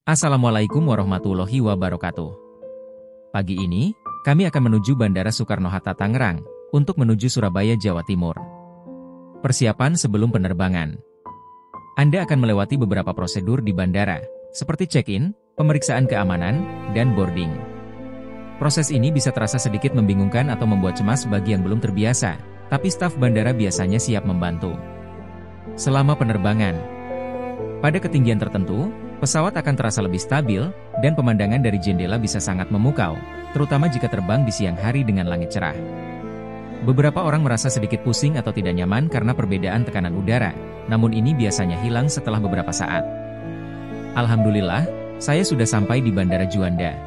Assalamualaikum warahmatullahi wabarakatuh. Pagi ini, kami akan menuju Bandara Soekarno-Hatta Tangerang, untuk menuju Surabaya, Jawa Timur. Persiapan sebelum penerbangan. Anda akan melewati beberapa prosedur di bandara, seperti check-in, pemeriksaan keamanan, dan boarding. Proses ini bisa terasa sedikit membingungkan atau membuat cemas bagi yang belum terbiasa, tapi staf bandara biasanya siap membantu. Selama penerbangan, pada ketinggian tertentu, pesawat akan terasa lebih stabil, dan pemandangan dari jendela bisa sangat memukau, terutama jika terbang di siang hari dengan langit cerah. Beberapa orang merasa sedikit pusing atau tidak nyaman karena perbedaan tekanan udara, namun ini biasanya hilang setelah beberapa saat. Alhamdulillah, saya sudah sampai di Bandara Juanda.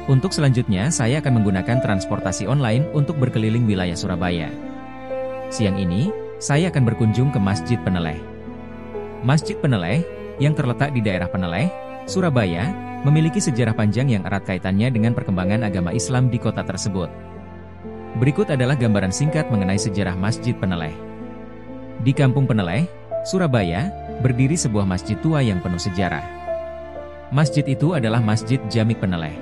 Untuk selanjutnya, saya akan menggunakan transportasi online untuk berkeliling wilayah Surabaya. Siang ini, saya akan berkunjung ke Masjid Peneleh. Masjid Peneleh, yang terletak di daerah Peneleh, Surabaya, memiliki sejarah panjang yang erat kaitannya dengan perkembangan agama Islam di kota tersebut. Berikut adalah gambaran singkat mengenai sejarah Masjid Peneleh. Di Kampung Peneleh, Surabaya, berdiri sebuah masjid tua yang penuh sejarah. Masjid itu adalah Masjid Jamik Peneleh.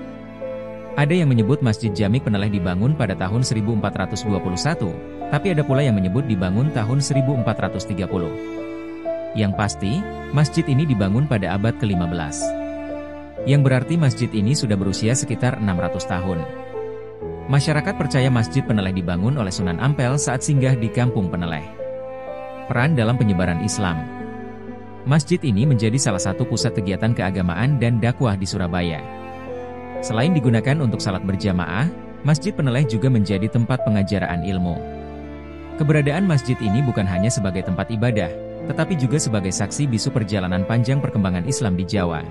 Ada yang menyebut Masjid Jamik Peneleh dibangun pada tahun 1421, tapi ada pula yang menyebut dibangun tahun 1430. Yang pasti, masjid ini dibangun pada abad ke-15. Yang berarti masjid ini sudah berusia sekitar 600 tahun. Masyarakat percaya Masjid Peneleh dibangun oleh Sunan Ampel saat singgah di Kampung Peneleh. Peran dalam penyebaran Islam. Masjid ini menjadi salah satu pusat kegiatan keagamaan dan dakwah di Surabaya. Selain digunakan untuk salat berjamaah, Masjid Peneleh juga menjadi tempat pengajaraan ilmu. Keberadaan masjid ini bukan hanya sebagai tempat ibadah, tetapi juga sebagai saksi bisu perjalanan panjang perkembangan Islam di Jawa.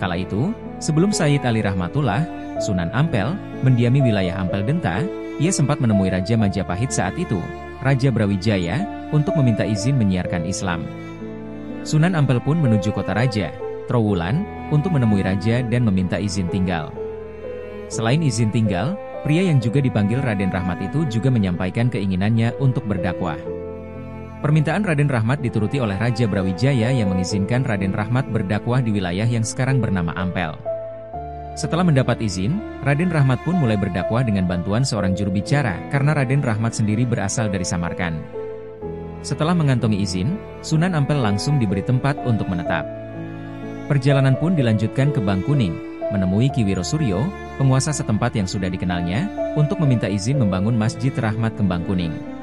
Kala itu, sebelum Sayyid Ali Rahmatullah, Sunan Ampel, mendiami wilayah Ampel Denta, ia sempat menemui Raja Majapahit saat itu, Raja Brawijaya, untuk meminta izin menyiarkan Islam. Sunan Ampel pun menuju kota Raja, Trowulan, untuk menemui Raja dan meminta izin tinggal. Selain izin tinggal, pria yang juga dipanggil Raden Rahmat itu juga menyampaikan keinginannya untuk berdakwah. Permintaan Raden Rahmat dituruti oleh Raja Brawijaya yang mengizinkan Raden Rahmat berdakwah di wilayah yang sekarang bernama Ampel. Setelah mendapat izin, Raden Rahmat pun mulai berdakwah dengan bantuan seorang juru bicara karena Raden Rahmat sendiri berasal dari Samarkand. Setelah mengantongi izin, Sunan Ampel langsung diberi tempat untuk menetap. Perjalanan pun dilanjutkan ke Bangkuning, menemui Ki Wiro Suryo, penguasa setempat yang sudah dikenalnya, untuk meminta izin membangun Masjid Rahmat Kembang Kuning.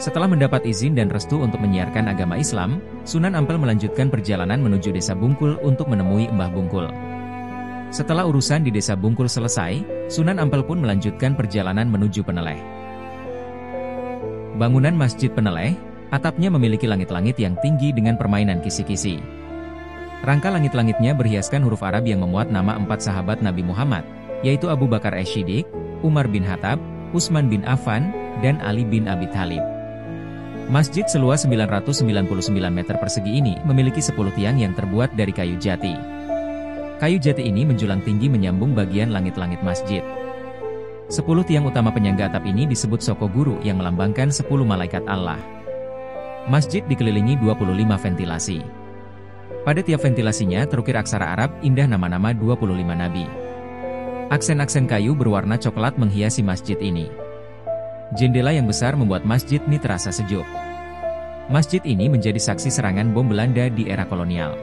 Setelah mendapat izin dan restu untuk menyiarkan agama Islam, Sunan Ampel melanjutkan perjalanan menuju Desa Bungkul untuk menemui Mbah Bungkul. Setelah urusan di Desa Bungkul selesai, Sunan Ampel pun melanjutkan perjalanan menuju Peneleh. Bangunan Masjid Peneleh, atapnya memiliki langit-langit yang tinggi dengan permainan kisi-kisi. Rangka langit-langitnya berhiaskan huruf Arab yang memuat nama 4 sahabat Nabi Muhammad, yaitu Abu Bakar As-Siddiq, Umar bin Khattab, Utsman bin Affan, dan Ali bin Abi Thalib. Masjid seluas 999 meter persegi ini memiliki 10 tiang yang terbuat dari kayu jati. Kayu jati ini menjulang tinggi menyambung bagian langit-langit masjid. 10 tiang utama penyangga atap ini disebut Soko Guru yang melambangkan 10 malaikat Allah. Masjid dikelilingi 25 ventilasi. Pada tiap ventilasinya terukir aksara Arab indah nama-nama 25 nabi. Aksen-aksen kayu berwarna coklat menghiasi masjid ini. Jendela yang besar membuat masjid ini terasa sejuk. Masjid ini menjadi saksi serangan bom Belanda di era kolonial.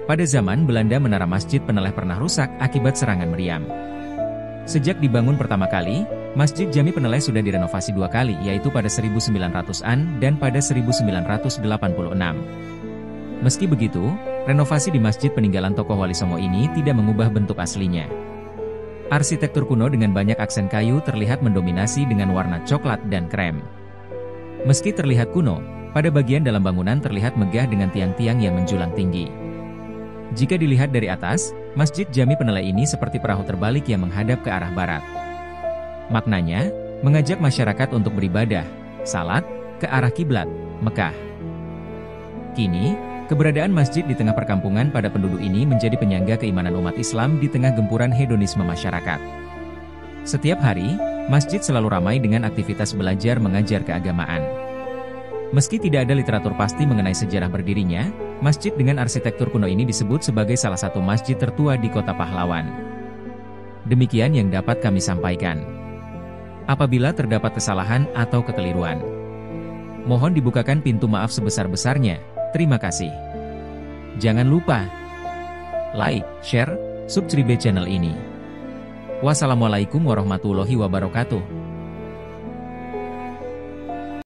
Pada zaman Belanda menara Masjid Peneleh pernah rusak akibat serangan meriam. Sejak dibangun pertama kali, Masjid Jami Peneleh sudah direnovasi 2 kali, yaitu pada 1900-an dan pada 1986. Meski begitu, renovasi di masjid peninggalan tokoh Wali Songo ini tidak mengubah bentuk aslinya. Arsitektur kuno dengan banyak aksen kayu terlihat mendominasi dengan warna coklat dan krem. Meski terlihat kuno, pada bagian dalam bangunan terlihat megah dengan tiang-tiang yang menjulang tinggi. Jika dilihat dari atas, Masjid Jami Peneleh ini seperti perahu terbalik yang menghadap ke arah barat. Maknanya, mengajak masyarakat untuk beribadah, salat, ke arah kiblat, Mekah. Kini, keberadaan masjid di tengah perkampungan pada penduduk ini menjadi penyangga keimanan umat Islam di tengah gempuran hedonisme masyarakat. Setiap hari, masjid selalu ramai dengan aktivitas belajar mengajar keagamaan. Meski tidak ada literatur pasti mengenai sejarah berdirinya, Masjid dengan arsitektur kuno ini disebut sebagai salah satu masjid tertua di Kota Pahlawan. Demikian yang dapat kami sampaikan. Apabila terdapat kesalahan atau kekeliruan, mohon dibukakan pintu maaf sebesar-besarnya. Terima kasih. Jangan lupa like, share, subscribe channel ini. Wassalamualaikum warahmatullahi wabarakatuh.